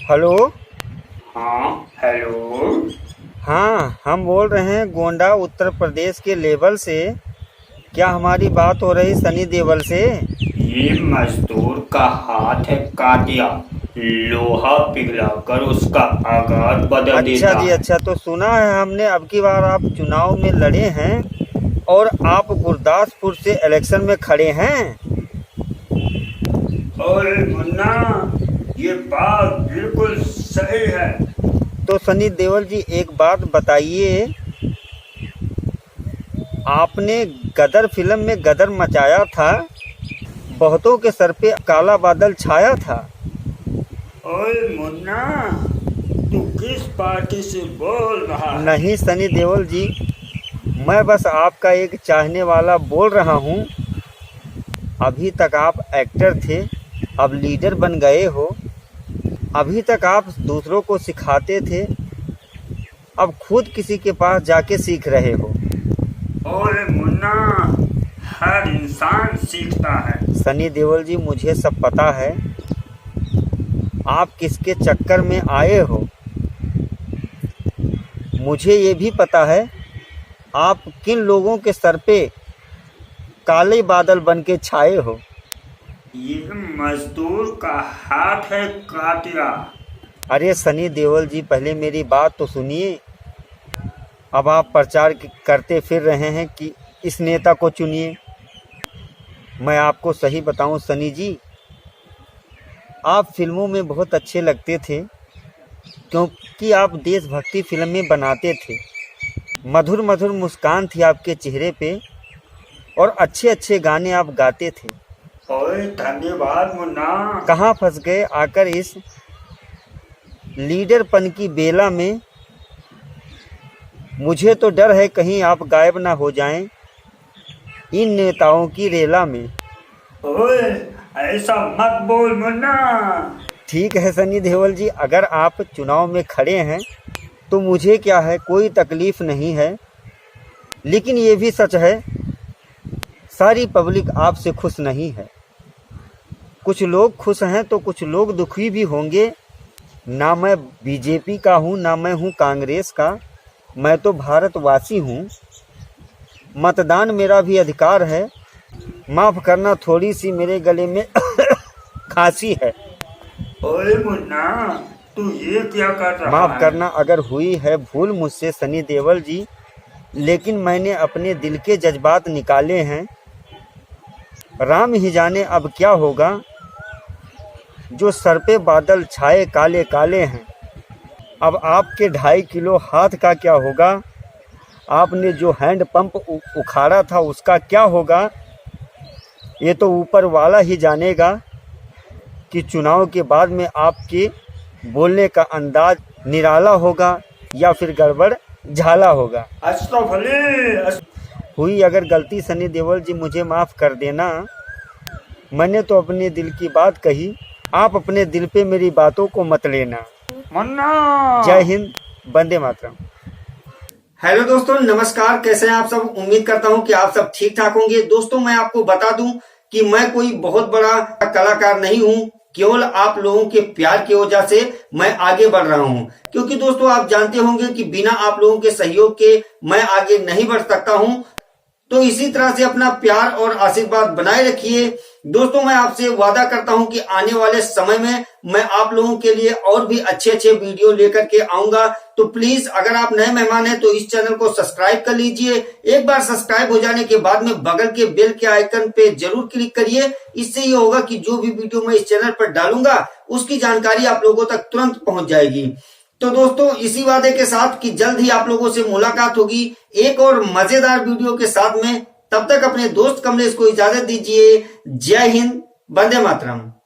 Hello. हाँ hello. हाँ, हम बोल रहे हैं गोंडा उत्तर प्रदेश के लेवल से। क्या हमारी बात हो रही सनी देओल से? ये मजदूर का हाथ है काटिया, लोहा पिघलाकर उसका आकार बदल अच्छा देता जी, है। अच्छा। तो सुना है हमने अब की बार आप चुनाव में लड़े हैं और आप गुरदासपुर से इलेक्शन में खड़े हैं। और मुन्ना, ये बात बिल्कुल सही है। तो सनी देओल जी, एक बात बताइए, आपने गदर फिल्म में गदर मचाया था, बहुतों के सर पे काला बादल छाया था। ओए मुन्ना, तू किस पार्टी से बोल रहा है? नहीं सनी देओल जी, मैं बस आपका एक चाहने वाला बोल रहा हूँ। अभी तक आप एक्टर थे, अब लीडर बन गए हो। अभी तक आप दूसरों को सिखाते थे, अब खुद किसी के पास जाके सीख रहे हो। ओए मुन्ना, हर इंसान सीखता है। सनी देओल जी, मुझे सब पता है आप किसके चक्कर में आए हो। मुझे ये भी पता है आप किन लोगों के सर पे काले बादल बन के छाए हो। ये मजदूर का हाथ है काटिया। अरे सनी देओल जी, पहले मेरी बात तो सुनिए। अब आप प्रचार करते फिर रहे हैं कि इस नेता को चुनिए। मैं आपको सही बताऊं सनी जी, आप फिल्मों में बहुत अच्छे लगते थे क्योंकि आप देशभक्ति फिल्में बनाते थे। मधुर मधुर मुस्कान थी आपके चेहरे पे और अच्छे अच्छे गाने आप गाते थे। ओए धन्यवाद मुन्ना। कहाँ फंस गए आकर इस लीडरपन की बेला में। मुझे तो डर है कहीं आप गायब ना हो जाएं इन नेताओं की रेला में। ओए ऐसा मत बोल मुन्ना। ठीक है सनी देओल जी, अगर आप चुनाव में खड़े हैं तो मुझे क्या है, कोई तकलीफ़ नहीं है। लेकिन ये भी सच है, सारी पब्लिक आपसे खुश नहीं है। कुछ लोग खुश हैं तो कुछ लोग दुखी भी होंगे। ना मैं बीजेपी का हूँ, ना मैं हूँ कांग्रेस का, मैं तो भारतवासी हूँ। मतदान मेरा भी अधिकार है। माफ़ करना, थोड़ी सी मेरे गले में खांसी है। ओए मुन्ना, तू ये क्या कर रहा माफ़ है? करना अगर हुई है भूल मुझसे सनी देओल जी, लेकिन मैंने अपने दिल के जज्बात निकाले हैं। राम ही जाने अब क्या होगा, जो सर पे बादल छाए काले काले हैं। अब आपके 2.5 किलो हाथ का क्या होगा, आपने जो हैंड पंप उखाड़ा था उसका क्या होगा, ये तो ऊपर वाला ही जानेगा कि चुनाव के बाद में आपके बोलने का अंदाज निराला होगा या फिर गड़बड़ झाला होगा। हुई अगर गलती सनी देओल जी, मुझे माफ़ कर देना। मैंने तो अपने दिल की बात कही, आप अपने दिल पे मेरी बातों को मत लेना। मुन्ना, जय हिंद, वंदे मातरम। हेलो दोस्तों, नमस्कार। कैसे हैं आप सब? उम्मीद करता हूं कि आप सब ठीक ठाक होंगे। दोस्तों, मैं आपको बता दूं कि मैं कोई बहुत बड़ा कलाकार नहीं हूं, केवल आप लोगों के प्यार की वजह से मैं आगे बढ़ रहा हूं। क्योंकि दोस्तों, आप जानते होंगे कि बिना आप लोगों के सहयोग के मैं आगे नहीं बढ़ सकता हूं। तो इसी तरह से अपना प्यार और आशीर्वाद बनाए रखिए। दोस्तों, मैं आपसे वादा करता हूं कि आने वाले समय में मैं आप लोगों के लिए और भी अच्छे अच्छे वीडियो लेकर के आऊंगा। तो प्लीज, अगर आप नए मेहमान हैं तो इस चैनल को सब्सक्राइब कर लीजिए। एक बार सब्सक्राइब हो जाने के बाद में बगल के बेल के आइकन पे जरूर क्लिक करिए। इससे ये होगा कि जो भी वीडियो मैं इस चैनल पर डालूंगा उसकी जानकारी आप लोगों तक तुरंत पहुंच जाएगी। तो दोस्तों, इसी वादे के साथ कि जल्द ही आप लोगों से मुलाकात होगी एक और मजेदार वीडियो के साथ में। तब तक अपने दोस्त कमलेश को इजाजत दीजिए। जय हिंद, वंदे मातरम।